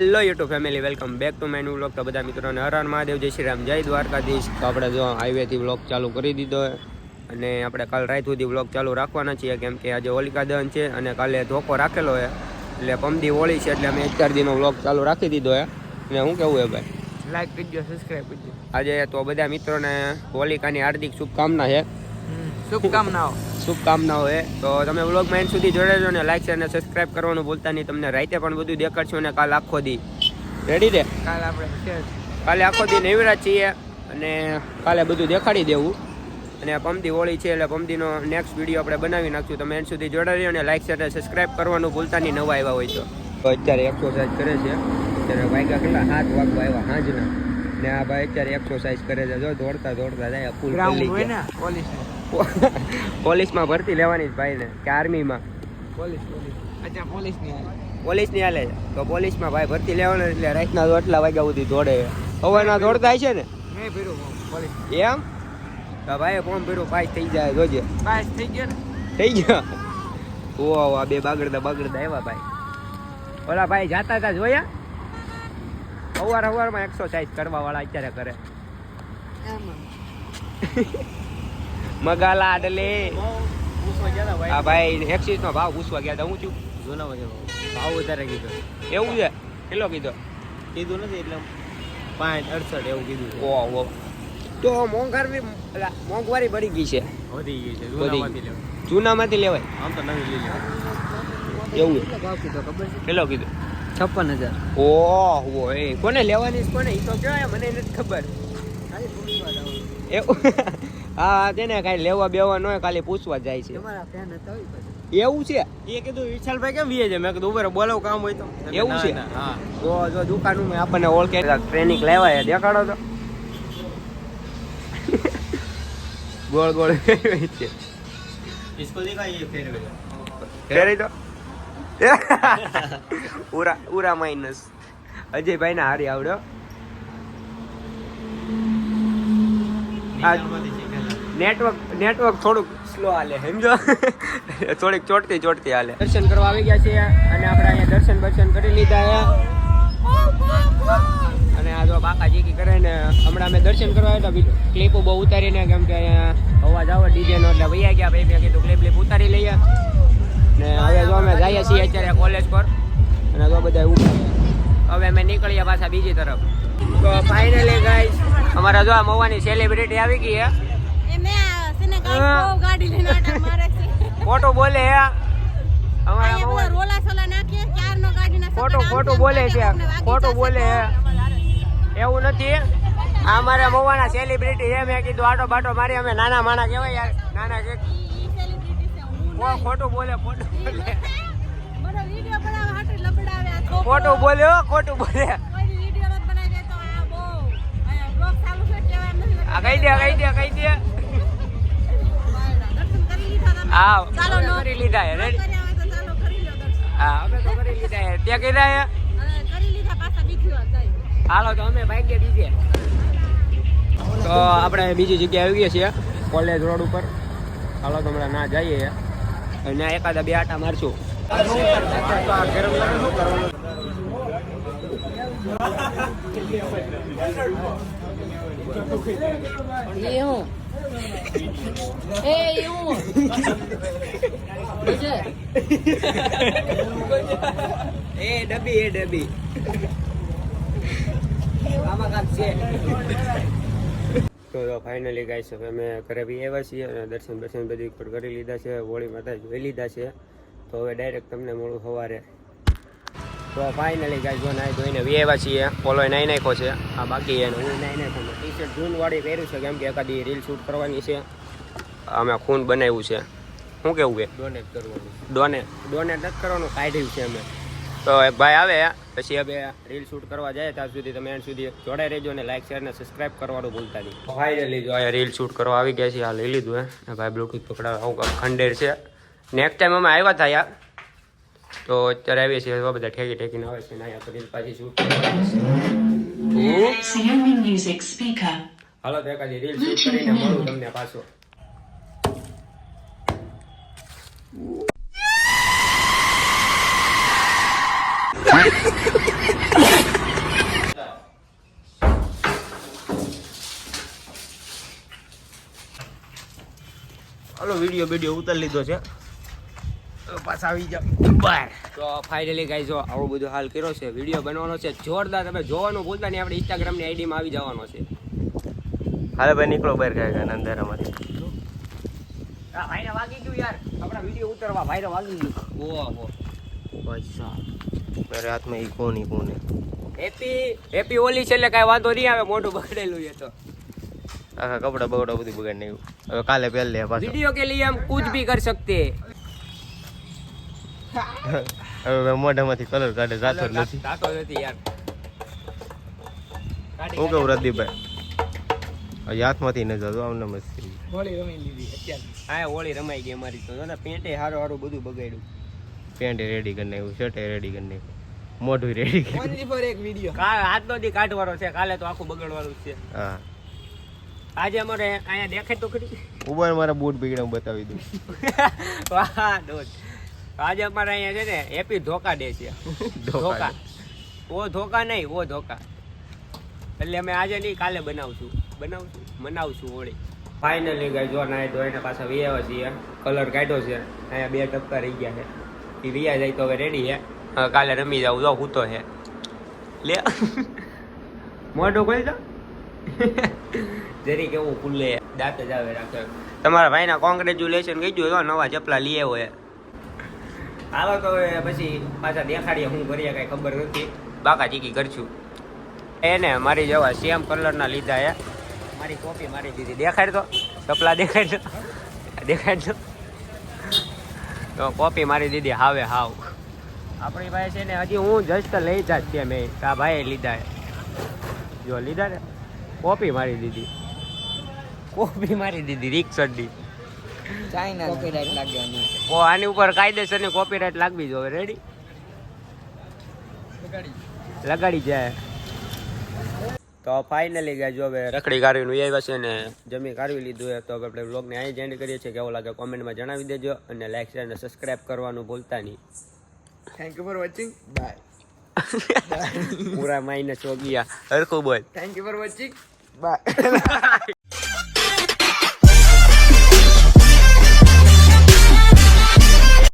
Hello YouTube family, welcome back to my new vlog. તો બધા મિત્રોને હર હર મહાદેવ, જય શ્રી રામ, જય દ્વારકાધીશ. તો આપણે જો હાઈવેથી વ્લોગ ચાલુ કરી દીધો અને આપણે કાલ રાત સુધી વ્લોગ ચાલુ રાખવાના છીએ, કેમ કે આજે હોલિકા દહન છે અને કાલે ધોકો રાખેલો છે, એટલે પમદી હોળી છે, એટલે અમે 4 દિનનો વ્લોગ ચાલુ રાખી દીધો છે. અને શું કહેવું છે ભાઈ, લાઈક કરજો, સબસ્ક્રાઇબ કરજો. આજે તો બધા મિત્રોને હોલિકાની હાર્દિક શુભકામના છે. શુભકામનાઓ છે. તો તમે વ્લોગમાં એન્ડ સુધી જોડાજો ને લાઈક શેર અને સબસ્ક્રાઇબ કરવાનું ભૂલતા નહીં. તમને રાતે પણ બધું દેખાડશું અને કાલ આખો દી રેડી દે. કાલે આખો દી નવરા છીએ અને કાલે બધું દેખાડી દેવું. અને પમદી હોળી છે એટલે પમદીનો નેક્સ્ટ વિડીયો આપણે બનાવી નાખશું. તમે એન્ડ સુધી જોડાજો અને લાઈક શેર અને સબસ્ક્રાઇબ કરવાનું ભૂલતા નહીં નવા આવ્યા હોય તો. અત્યારે એક્સરસાઇઝ કરે છે. અત્યારે વાગ્યા કેટલા 7 વાગવા આવ્યા સાંજના ને આ ભાઈ અત્યારે એક્સરસાઇઝ કરે છે. જો દોડતા જાય ફૂલ પોલીસમાં ભરતી લેવાની જ ભાઈ ને કે આર્મીમાં પોલીસની હાલે છે. તો પોલીસમાં ભાઈ ભરતી લેવાનું એટલે રાતના આટલા વાગ્યા સુધી દોડે. સવારના દોડતા છે ને એમ તો ભાઈ ફોર્મ ભર્યું પાસ થઈ જાય. જોજે પાસ થઈ ગયા. ઓ આ બે બાગડતા આવ્યા ભાઈ. ઓલા ભાઈ જાતા હતા જોયા સવારમાં એક્સરસાઇઝ કરવા વાળા અત્યારે કરે. મગાલા આડલે આ ભાઈ એક્સિસ નો ભાવ પૂછવા ગયા હતા. હું છું ભાવ વધારે કીધો. એવું છે? કેટલો કીધું નથી એટલે 5.68 એવું કીધું. ઓહો, તો મોંઘવારી પડી ગઈ છે, વધી ગઈ છે. જૂનામાંથી લેવાય આમ તો નવી લઈ લેવાય. એવું કેટલો કીધું? 56,000. ઓહો, એ કોને લેવાની કોને એ તો કહેવાય, મને નથી ખબર. એવું હા તેને કાંઈ લેવા બેવા ન હોય, ખાલી પૂછવા જાય છે. એવું છે? એ કીધું વિશાલભાઈ કેમ વીએ છે? મેં કીધું ઉભરે બોલાવ કામ હોય તો. એવું છે? હા. જો દુકાનું મેં આપણને ઓળખે ટ્રેનિંગ લેવાય દેખાડો તો. ગોળ ગોળ છે इसको देखा ये ફેરવી તો ઉરા માઇનસ અજયભાઈ ના હારી આવડ્યો. નેટવર્ક થોડુંક સ્લો હાલે, સમજો. થોડીક ચોટતી હાલે. દર્શન કરવા આવી ગયા છીએ અને આપણે અહીંયા દર્શન કરી લીધા અને આ જો બાકાજી કી કરે ને હમણાં અમે દર્શન કરવા આવ્યા. ક્લિપો બહુ ઉતારીને, કેમ કે અહીંયા અવાજ આવે ડીજે નો, એટલે વૈયા ગયા ભાઈ. મેં કીધું ક્લિપ ઉતારી લઈએ ને હવે જો અમે જઈએ છીએ અત્યારે કોલેજ પર અને જો બધા હવે અમે નીકળીએ પાછા બીજી તરફ. તો ફાઇનલી ગાઈસ અમારા જો આ મવાની સેલિબ્રિટી આવી ગઈ હે. ખોટું બોલે હે ખોટું બોલે છે, ખોટું બોલે હે. એવું નથી, આ મારા મવાના સેલિબ્રિટી છે. મેં કીધું આટો બાટો મારી, અમે નાના માણા કહેવાય યાર, નાના કે ખોટું બોલે ખોટું બોલે. કહી દે હા કરી લીધા હે. હા અમે તો કરી લીધા હે. ત્યાં કીધા હે હાલો તો અમે ભાગ્ય બીજે. તો આપણે બીજી જગ્યાએ આવી ગયા છીએ કોલેજ રોડ ઉપર. હાલો તો હમણાં ના જઈએ અને એકાદા 2 આટા મારશું. ડબ્બી આમાં કામ છે. તો ફાઇનલી ગાઈસ હવે અમે ઘરે બી આવ્યા છીએ અને દર્શન બધી કરી લીધા છે. હોળી માતા જોઈ લીધા છે. તો હવે ડાયરેક્ટ તમને મળું સવારે. તો ફાઇનલી ગાઈસ જો નાઈ ધોઈને બી આવ્યા છીએ. પોલોય નાઈ નાખ્યો છે, આ બાકી એને હું નાઈ નાખ્યો. ટી-શર્ટ જૂનવાળી પહેર્યું છે, કેમ કે એકાદી રીલ શૂટ કરવાની છે. અમે ખૂન બનાવ્યું છે. શું કેવું છે? ડોનેટ નથી કરવાનું, કાઢ્યું છે અમે. તો એક ભાઈ આવે પછી હવે રીલ શૂટ કરવા જાય, ત્યાં સુધી તમે એન્ડ સુધી જોડાઈ રહેજો અને લાઈક શેર અને સબસ્ક્રાઇબ કરવાનું ભૂલતા નહીં. ફાઇનલી જો અહીંયા રીલ શૂટ કરવા આવી ગયા છે. આ લઈ લીધું હે ભાઈ, બ્લૂટૂથ પકડાવે આવું ખંડેર છે. નેક્સ્ટ ટાઈમ અમે આવ્યા હતા યાર, તો અત્યારે આવીએ છીએ બધા ઠેકીને આવે છે ને અહીંયા રીલ પાછી શૂટ હાલો તો એકાદી રીલ શૂટ કરીને મળું તમને પાછો. હાલો વિડીયો ઉતારી લીધો છે, પાછા આવી જાવ બહાર. તો ફાઇનલી ગાઈઝ જો આવું બધું હાલ કર્યો છે, વિડીયો બનવાનો છે જોરદાર. તમે જોવાનું ભૂલતા નહીં, આપણે ઇન્સ્ટાગ્રામની આઈડીમાં આવી જવાનો છે. હાલે ભાઈ નીકળો બહાર કાંઈ અંધારામાંથી. આ ભાઈને વાગી ગયું યાર, આપણા વિડીયો ઉતારવા ભાઈને વાગી ગયું. ઓહો અચ્છા મારે હાથમાં એ કોણ હેપી ઓલી છે એટલે કાંઈ વાંધો નહીં આવે, મોઢું બગડેલું છે તો આખા કપડા બગડા બધું બગાડ નહીં. હવે કાલે પહેર લે પાછો. वीडियो के लिए हम कुछ भी कर सकते हैं. હવે મોઢામાંથી કલર કાઢે જાતો જ નથી. જાતો નથી યાર. હું કહું રદીપભાઈ હજી હાથમાંથી ન જતો આમને મસ્તી. હોળી રમી લીધી અત્યારે. હા હોળી રમાઈ ગઈ અમારી તો. પેન્ટે હારું બધું બગાડ્યું. પેન્ટ રેડી કરી નાખ્યું, શર્ટ રેડી કરી નાખ્યું, મોઢું રેડી કરી. ઓનલી ફોર એક વિડિયો. આજનો દી કાઢવાનો છે, કાલે તો આખું બગાડવાનું છે. હા આજે અમારે અહીંયા દેખાય તો ખરી. ઉબર મારા બૂટ બગડ્યા બતાવી દઉં. વાહ દોસ્ત, આજે અમારે અહીંયા છે ને હેપી ધોકા ડે છે. ધોકા ઓ ધોકા નહીં, ઓ ધોકા. એટલે અમે આજે નહીં કાલે મનાવશું હોળી. ફાઇનલી ગાય જો નાય ધોઈને પાછા વિયા છીએ. કલર કાઢ્યો છે, અહીંયા 2 ટપકા રહી ગયા છે. એ વિયા જાય તો હવે રેડી છે. કાલે રમી જાવ. જો હું તો છે લે મોઢું ખોલી દો. જરી કેવું ખુલ્લે દાંત જ આવે રાખે. તમારા ભાઈના કોંગ્રેચ્યુલેશન કહી દો, નવા ચપલા લઈ આવ્યો. આવા તો પછી પાછા દેખાડીએ શું કરીએ કાંઈ ખબર નથી. બાકા ચીકી કરશું. એને મારી જેવા સેમ કલરના લીધા હે. મારી કોપી મારી દીધી. દેખાડ તો ચપલા દેખાડ તો કોપી મારી દીધી હાવે હાવ. આપણી ભાઈ છે ને હજી હું જસ્ટ લઈ જા છે મેં. આ ભાઈએ લીધા હે. જો લીધા ને કોપી મારી દીધી. રિક્સરની ચાઇના કોપીરાઇટ લાગવાની. ઓ આની ઉપર કાયદેસરની કોપીરાઇટ લાગવી જોઈએ. રેડી લગાડી જાય. તો ફાઇનલી ગયા જો હવે રખડી કાઢવીનું આવ્યા છે ને જમી કાઢવી લીધું છે. તો આપણે વ્લોગને અહીં જ એન્ડ કરીએ છીએ. કેવો લાગે કોમેન્ટમાં જણાવી દેજો અને લાઈક શેર અને સબસ્ક્રાઇબ કરવાનું ભૂલતા નહીં. Thank you for watching. Bye. પૂરા -1 ગયા હરખું બોલ. Thank you for watching. By.